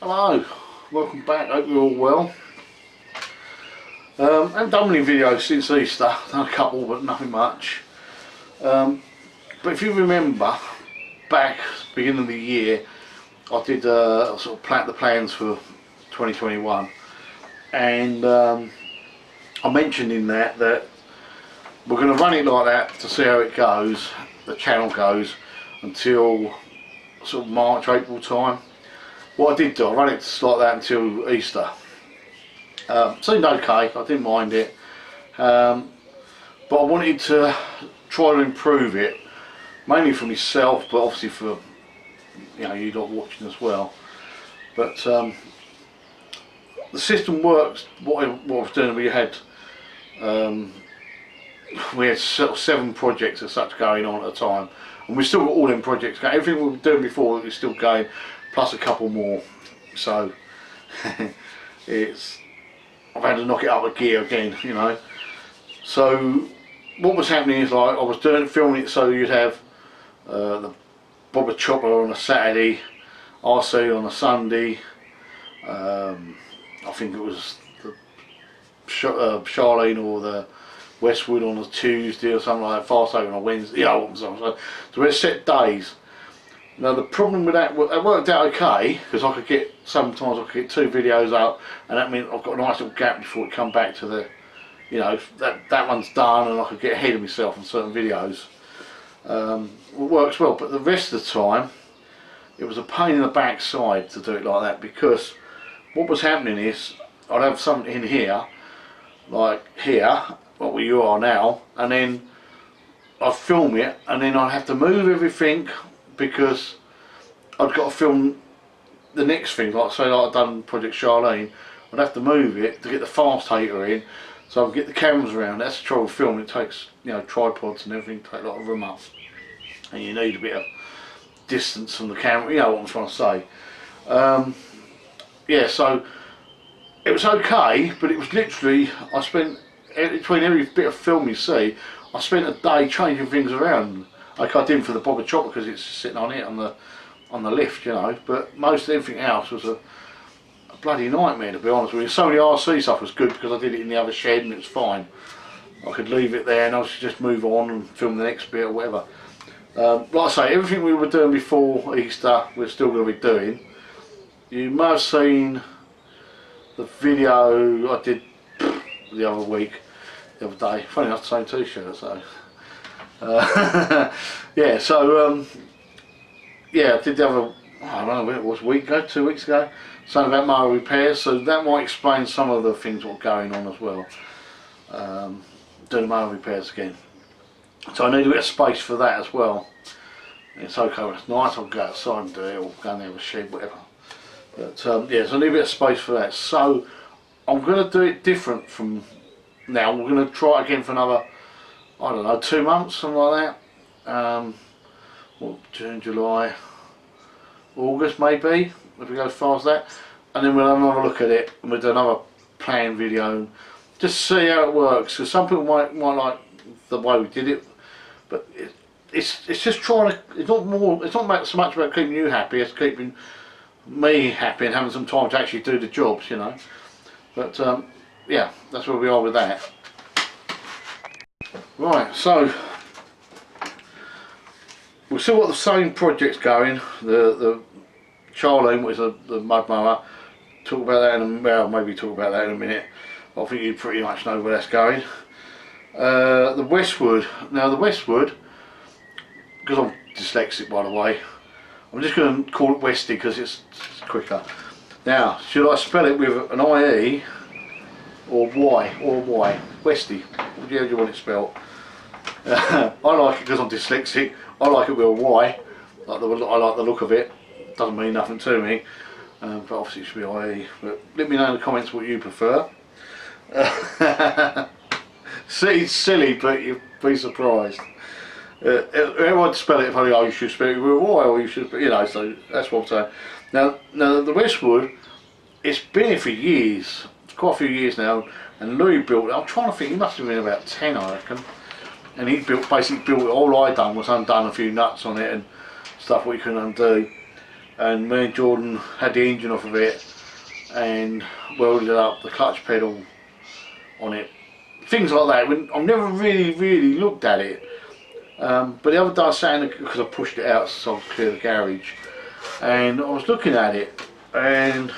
Hello, welcome back, hope you're all well. I haven't done many videos since Easter, I've done a couple but nothing much. But if you remember, back beginning of the year, I did sort of the plans for 2021, and I mentioned in that we're going to run it like that to see how it goes, the channel goes, until sort of March, April time. What I did do, I ran it like that until Easter. Seemed okay, I didn't mind it, but I wanted to try to improve it, mainly for myself, but obviously for you lot watching as well. But the system works. What I was doing, we had sort of 7 projects as such going on at a time, and we've still got all them projects going. Everything we were doing before is still going, plus a couple more. So I've had to knock it up a gear again, So what was happening is, like, I was filming it so you'd have the Bobber Chopper on a Saturday, RC on a Sunday, I think it was the Charlene or the Westwood on a Tuesday or something like that, Fast Over on a Wednesday, so we had set days. Now the problem with that, it worked out okay, because sometimes I could get 2 videos up, and that meant I've got a nice little gap before it come back to the, that one's done, and I could get ahead of myself on certain videos. It works well, but the rest of the time, it was a pain in the backside to do it like that, because what was happening is, I'd have something in here, like here, like where you are now, and then I'd film it, and then I'd have to move everything, because I'd got to film the next thing, like say like I'd done Project Charlene, I'd have to move it to get the fast hater in, so I could get the cameras around. That's the trouble with filming, it takes, tripods and everything, take a lot of room up, and you need a bit of distance from the camera, you know what I'm trying to say. Yeah, so it was okay, but it was literally, I spent, between every bit of film you see, I spent a day changing things around. Like I did for the Bobber Chopper, because it's sitting on it on the lift, but most everything else was a bloody nightmare, to be honest with you. Some of the RC stuff was good because I did it in the other shed and it was fine. I could leave it there and I could just move on and film the next bit or whatever. Like I say, everything we were doing before Easter we're still going to be doing. You may have seen the video I did the other week, the other day. Funny enough, the same t-shirt, so. Yeah, so yeah, I did the other, I don't know when it was, a week ago, 2 weeks ago, something about motor repairs, so that might explain some of the things that were going on as well. Doing the motor repairs again, so I need a bit of space for that as well. It's okay when it's nice, I'll go outside and do it, or go in there with a shed, whatever. But yeah, so I need a bit of space for that. So I'm going to do it different from now. We're going to try it again for another, I don't know, 2 months, something like that. June, July, August maybe, if we go as far as that, and then we'll have another look at it and we'll do another plan video and just see how it works, because some people might like the way we did it, but it's just trying to, it's not so much about keeping you happy as keeping me happy and having some time to actually do the jobs, but yeah, that's where we are with that. Right, so we've still got the same projects going. The Charlene, which is the mud mower. Talk about that maybe talk about that in a minute. I think you pretty much know where that's going. The Westwood. Now the Westwood, because I'm dyslexic by the way, I'm just going to call it Westy because it's quicker. Now, should I spell it with an IE or Y? Westy. What do you want it spelled? I like it because I'm dyslexic. I like it with a Y. I like the look of it. Doesn't mean nothing to me, but obviously it should be IE. But let me know in the comments what you prefer. See, it's silly, but you'll be surprised. Everyone spell it funny. Oh, you should spell it with a Y, or you should, So that's what I'm saying. Now the Westwood, it's been here for years. It's quite a few years now. And Louis built it. I'm trying to think. He must have been about 10, I reckon. And he basically built it. All I done was undone a few nuts on it and stuff we couldn't undo. and me and Jordan had the engine off of it and welded up the clutch pedal on it. Things like that. I've never really looked at it. But the other day I sat in because I pushed it out so I could clear the garage, and I was looking at it, and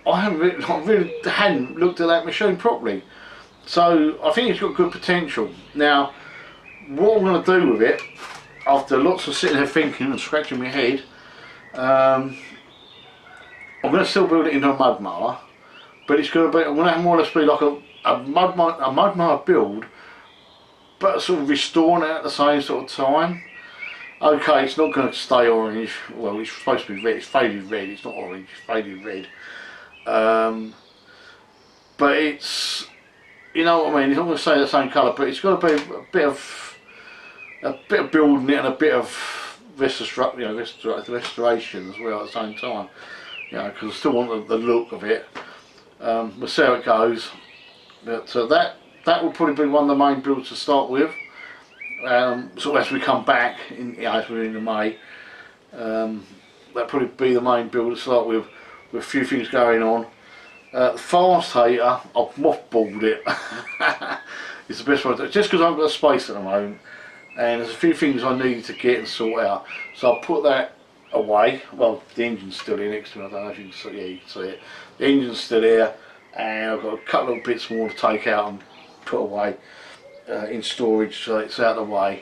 I really hadn't looked at that machine properly. So I think it's got good potential. Now, what I'm going to do with it, after lots of sitting there thinking and scratching my head, I'm going to still build it into a mud mower, but it's going to be, I'm going to more or less be like a mud mower build, but sort of restoring it at the same sort of time. Okay, it's not going to stay orange. Well, it's supposed to be red. It's faded red. It's not orange. It's faded red. But it's, you know what I mean. It's not going to stay the same colour, but it's got to be a bit of building it and a bit of restoration as well at the same time. You know, because I still want the look of it. We'll see how it goes. But that will probably be one of the main builds to start with. Sort of as we come back, as we're in May, that'll probably be the main build to start with a few things going on. The fast hater, I've mothballed it. It's the best way to do it, just because I've got space at the moment, and there's a few things I need to get and sort out. So I'll put that away. Well, the engine's still here next to me. I don't know if you can see, you can see it. The engine's still here, and I've got a couple of bits more to take out and put away in storage, so it's out of the way.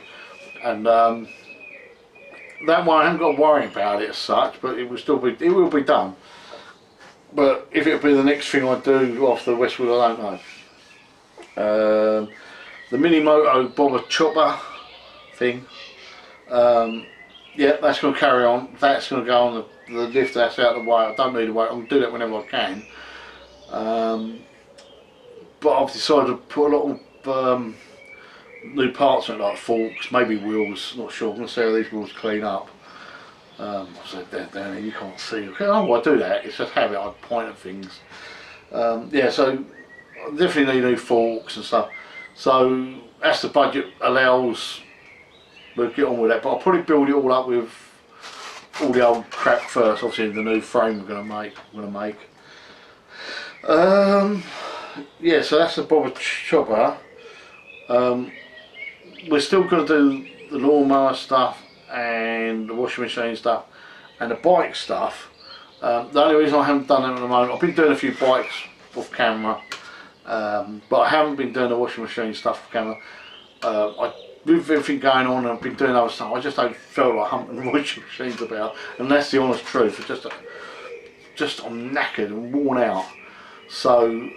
And that one I haven't got to worry about it as such, but it will be done. But if it'll be the next thing I do off the Westwood, I don't know. The Minimoto bobber chopper thing, yeah, that's going to carry on. That's going to go on the lift. That's out of the way. I don't need to wait. I'm going to do that whenever I can. But I've decided to put a lot of new parts on it, like forks, maybe wheels, not sure. I'm going to see how these wheels clean up. I said down there, you can't see. Okay, oh, I do that, it's just habit, I point at things. Yeah, so I definitely need new forks and stuff. So as the budget allows, we'll get on with that. But I'll probably build it all up with all the old crap first. Obviously the new frame we're going to make. Yeah, so that's the bobber chopper. We're still going to do the lawnmower stuff and the washing machine stuff and the bike stuff. The only reason I haven't done them at the moment, I've been doing a few bikes off camera, but I haven't been doing the washing machine stuff off camera. With everything going on, and I've been doing other stuff, I just don't feel like humping the washing machines about, and that's the honest truth. It's just I'm knackered and worn out. So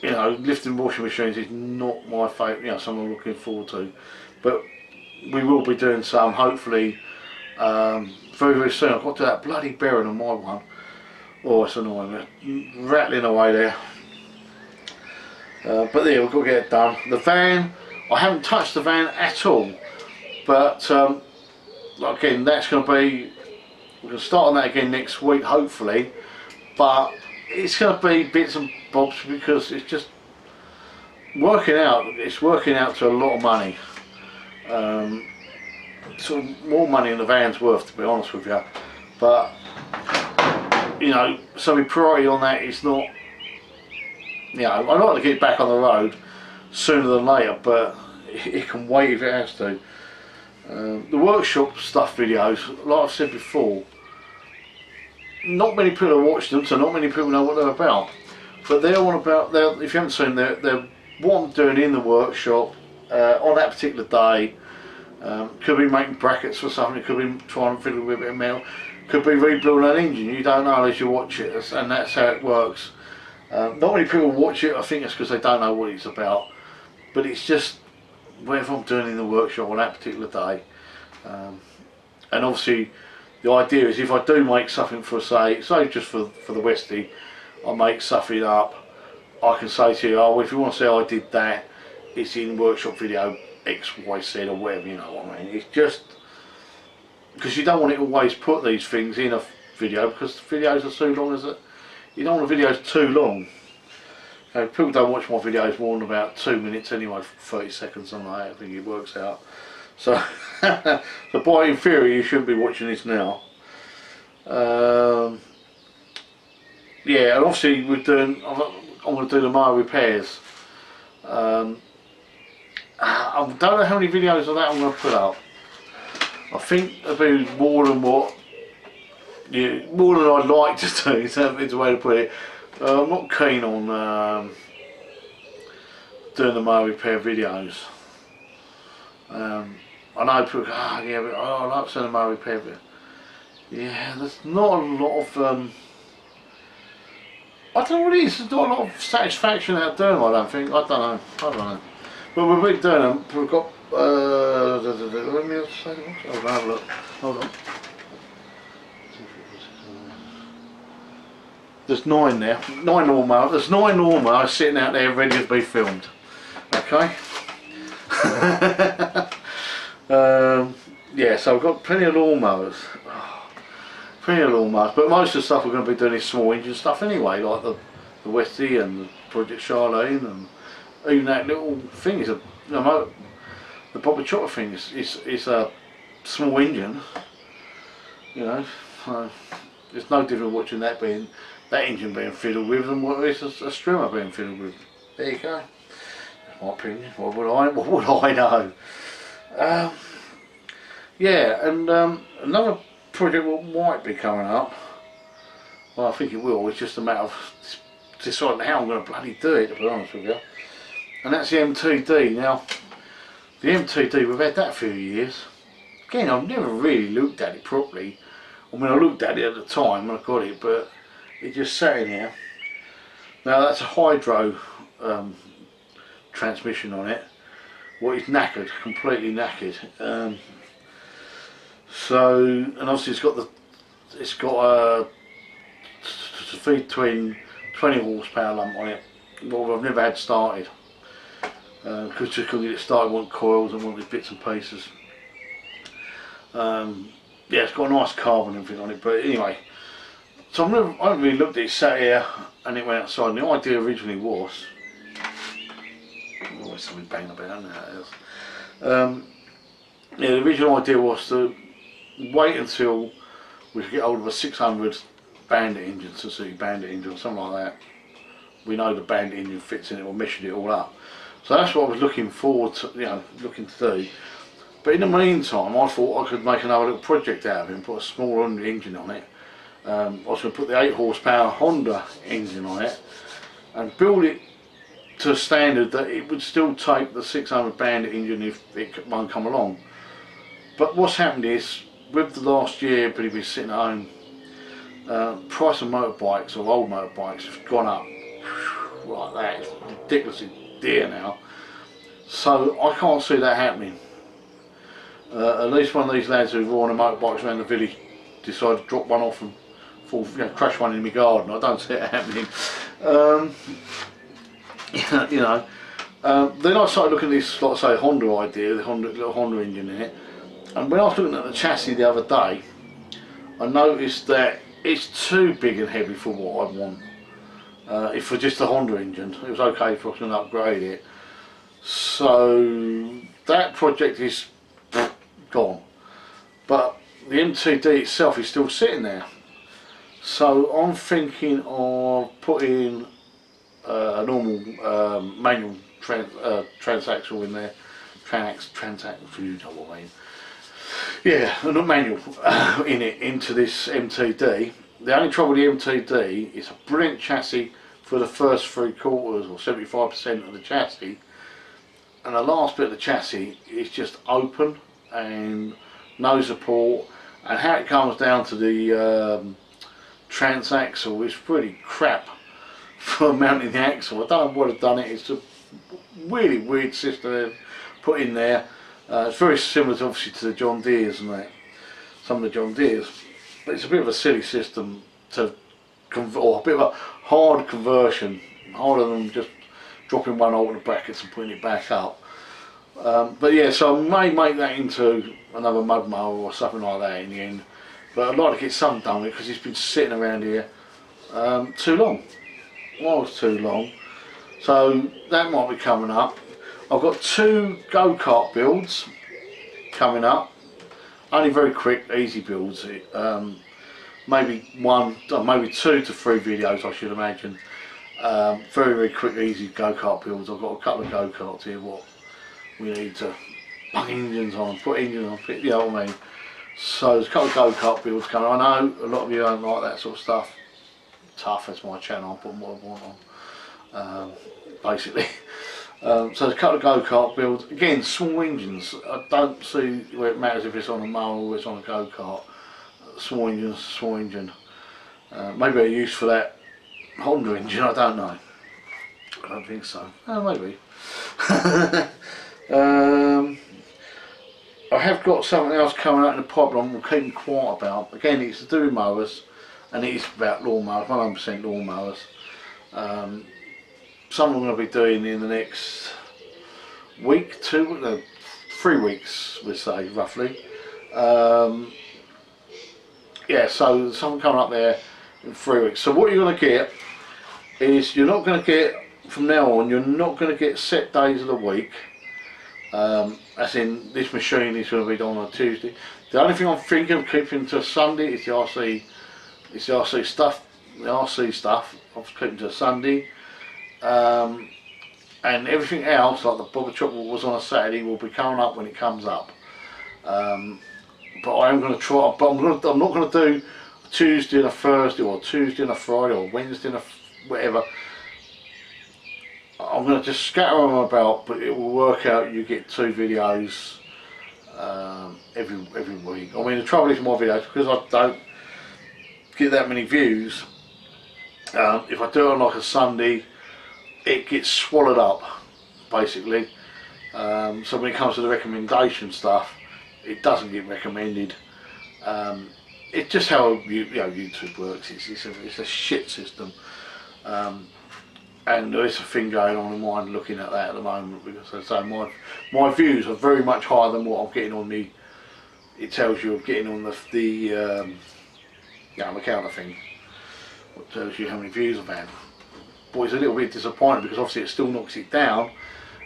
you know, lifting washing machines is not my favourite, you know, something I'm looking forward to. But we will be doing some, hopefully, very soon. I've got to that bloody bearing on my one. Oh, it's annoying, rattling away there. But yeah, we've got to get it done. The van, I haven't touched the van at all. But again, that's going to be, we're going to start on that again next week, hopefully. But it's going to be bits and bobs because it's just working out. It's working out to a lot of money. Sort of more money than the van's worth, to be honest with you. But you know, so my priority on that is not. You know, I'd like to get back on the road sooner than later, but it can wait if it has to. The workshop stuff videos, like I've said before, not many people are watching them, so not many people know what they're about. But they're all about, if you haven't seen, they're what I'm doing in the workshop on that particular day. Could be making brackets for something, it could be trying to fiddle with a bit of metal, could be rebuilding an engine. You don't know unless you watch it, and that's how it works. Not many people watch it. I think it's because they don't know what it's about. But it's just whatever I'm doing in the workshop on that particular day. And obviously, the idea is if I do make something for, say just for the Westie, I make something up, I can say to you, oh, if you want to see how I did that, it's in workshop video X, Y, Z or whatever, you know what I mean. It's just, because you don't want to always put these things in a video, because the videos are too long, is it? You don't want the videos too long. You know, people don't watch my videos more than about 2 minutes anyway, 30 seconds, something like that, I think it works out. So, so by in theory you shouldn't be watching this now. Yeah, and obviously I'm going to do the mower repairs. I don't know how many videos of that I'm going to put up. I think there'll be more than what, yeah, more than I'd like to do. Is the way to put it. I'm not keen on doing the mower repair videos. I know people go, yeah, but I like doing the mower repair video. Yeah, there's not a lot of I don't know what it is. There's not a lot of satisfaction out of doing them, I don't think. I don't know. But we've been doing them. We've got. Let me say hold on, have a look. Hold on. There's 9 there. 9 lawnmowers. There's 9 lawnmowers sitting out there ready to be filmed. Okay. Yeah, so I've got plenty of lawnmowers. But most of the stuff we're going to be doing is small engine stuff anyway, like the Westie and the Project Charlene, and even that little thing is the Bobber Chopper thing is a small engine, you know. It's no different watching that engine being fiddled with than what is a Strimmer being fiddled with. There you go. That's my opinion. What would I know? Yeah, and another project that might be coming up, well I think it will, it's just a matter of deciding how I'm going to bloody do it, to be honest with you, and that's the MTD. Now the MTD, we've had that a few years. Again, I've never really looked at it properly. I mean, I looked at it at the time when I got it, but it just sat in here. Now that's a hydro transmission on it. Well, it's knackered, completely knackered. So, and obviously it's got a feed twin 20 horsepower lump on it. Well, I've never had started because just couldn't get it started. I want coils and want these bits and pieces. Yeah, it's got a nice carb and everything on it. But anyway, so I haven't really looked at it. Sat here and it went outside. And the idea originally was, always something banging about, isn't it? Yeah, the original idea was to wait until we could get hold of a 600 Bandit engine, Suzuki Bandit engine, something like that. We know the Bandit engine fits in it, or meshing it all up. So that's what I was looking forward to, looking to do. But in the meantime, I thought I could make another little project out of it and put a small Honda engine on it. I was going to put the 8 horsepower Honda engine on it and build it to a standard that it would still take the 600 Bandit engine if it won't come along. But what's happened is, with the last year everybody been sitting at home, price of motorbikes, or old motorbikes, has gone up like that. It's ridiculously dear now. So I can't see that happening. At least one of these lads who've ridden motorbikes around the village decided to drop one off and crash one in my garden. I don't see it happening. Then I started looking at this, like I say, Honda idea, the little Honda engine in it. And when I was looking at the chassis the other day, I noticed that it's too big and heavy for what I'd want. If for just a Honda engine, it was okay for us to upgrade it. So that project is gone. But the MTD itself is still sitting there. So I'm thinking of putting a normal manual transaxle in there. Transaxle, you know what I mean. Yeah, a manual in it, into this MTD. The only trouble with the MTD is a brilliant chassis for the first 3/4 or 75% of the chassis, and the last bit of the chassis is just open and no support, and how it comes down to the transaxle is pretty crap for mounting the axle. I don't know what have done it. It's a really weird system they've put in there. It's very similar to, obviously, to the John Deere's and that, some of the John Deere's, but it's a bit of a silly system to or a bit of a hard conversion, harder than just dropping one alternate brackets and putting it back up. But yeah, so I may make that into another mud mower or something like that in the end. But I'd like to get something done with it because it's been sitting around here too long. Well, it's too long. So that might be coming up. I've got 2 go-kart builds coming up. Only very quick, easy builds. Maybe maybe 2 to 3 videos, I should imagine. Very, very quick, easy go-kart builds. I've got a couple of go-karts here. What we need to plug engines on, put engines on, you know what I mean. So there's a couple of go-kart builds coming. I know a lot of you don't like that sort of stuff. Tough, that's my channel. I put what I want on, basically. So there's a couple of go-kart builds. Again, small engines. I don't see where it matters if it's on a mower or it's on a go-kart. Small engine, small engine. Maybe a use for that Honda engine, I don't know. I don't think so. Oh, maybe. I have got something else coming out in the pipeline. We'll keep quiet about. Again, it's to do with mowers, and it is about lawnmowers, 100% lawnmowers. Something I'm going to be doing in the next week, 3 weeks, we say roughly. Yeah, so something coming up there in 3 weeks. So what you're going to get is, you're not going to get, from now on, you're not going to get set days of the week. As in, this machine is going to be done on a Tuesday. The only thing I'm thinking of keeping to Sunday is the RC stuff. The RC stuff I'm keeping to Sunday, and everything else, like the Bobber Chopper was on a Saturday, will be coming up when it comes up. But I am going to try. But I'm not going to do a Tuesday and a Thursday, or a Tuesday and a Friday, or a Wednesday and a whatever. I'm going to just scatter them about, but it will work out. You get 2 videos every week. I mean, the trouble is with my videos, because I don't get that many views. If I do it on like a Sunday, it gets swallowed up, basically. So when it comes to the recommendation stuff, it doesn't get recommended. It's just how YouTube works. It's a shit system. And there is a thing going on in mine looking at that at the moment, because as I say, my views are very much higher than what I'm getting on the. It tells you I'm getting on the counter thing. It tells you how many views I've had. But it's a little bit disappointing, because obviously it still knocks it down,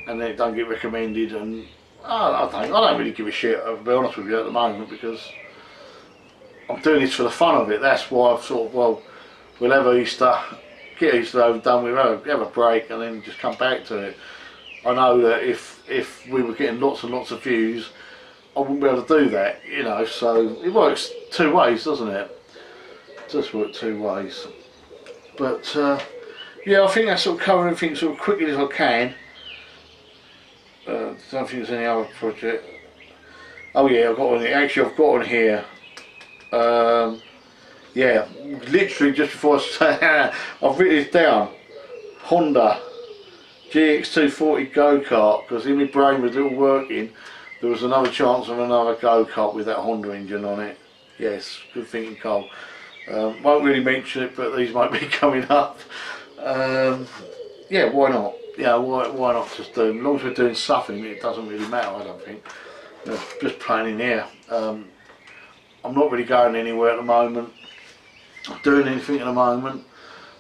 and then it don't get recommended. And I don't really give a shit, to be honest with you, at the moment, because I'm doing this for the fun of it. That's why I've sort of, well, we'll have Easter. Get Easter over done with, have a break, and then just come back to it. I know that if we were getting lots and lots of views, I wouldn't be able to do that, you know. So it works 2 ways, doesn't it? It does work 2 ways. But yeah, I think that's sort of covering everything sort of quickly as I can. Don't think there's any other project. Oh yeah, I've got on here. Yeah, literally just before I say, I've written this down. Honda GX240 go-kart, because in my brain was little working. There was another chance of another go-kart with that Honda engine on it. Yes, good thinking, Cole. Won't really mention it, but these might be coming up. Yeah, why not? Yeah, why not just do them? As long as we're doing something, it doesn't really matter, I don't think. Just playing in here. I'm not really going anywhere at the moment. Doing anything at the moment,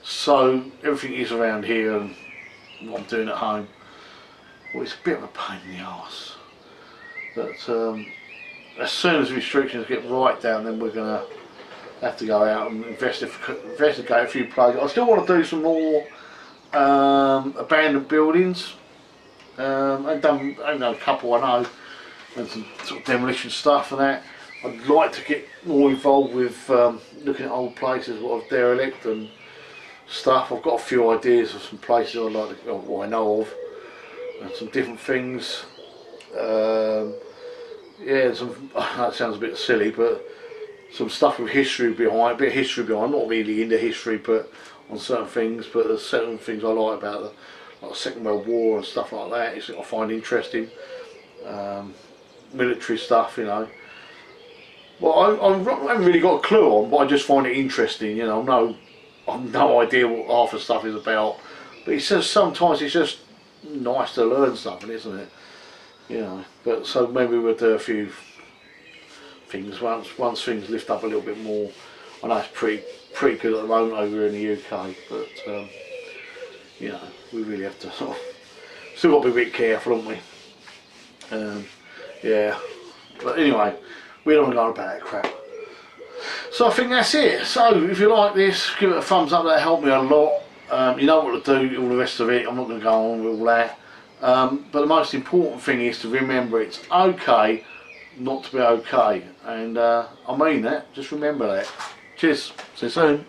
so everything is around here and what I'm doing at home. Well, it's a bit of a pain in the arse, but as soon as restrictions get right down, then we're going to have to go out and investigate a few places. I still want to do some more abandoned buildings. I've done a couple, I know, and some sort of demolition stuff and that. I'd like to get more involved with looking at old places, what are derelict and stuff. I've got a few ideas of some places I'd like to, or I know of, and some different things. Yeah, that sounds a bit silly, but some stuff with history behind, a bit of history behind. I'm not really into history, but on certain things. But there's certain things I like about the Second World War and stuff like that. It's I find interesting. Military stuff, you know. Well, I haven't really got a clue on, but I just find it interesting, you know. I've no idea what half the stuff is about, but it says sometimes it's just nice to learn something, isn't it? You know. But so maybe we'll do a few things once things lift up a little bit more. I know it's pretty good at the moment over here in the UK, but you know, we really have to sort of still got to be a bit careful, haven't we? Yeah. But anyway, we don't want to go on about that crap. So I think that's it. So if you like this, give it a thumbs up. That helped me a lot. You know what to do, all the rest of it. I'm not going to go on with all that. But the most important thing is to remember it's okay not to be okay. And I mean that. Just remember that. Cheers. See you soon.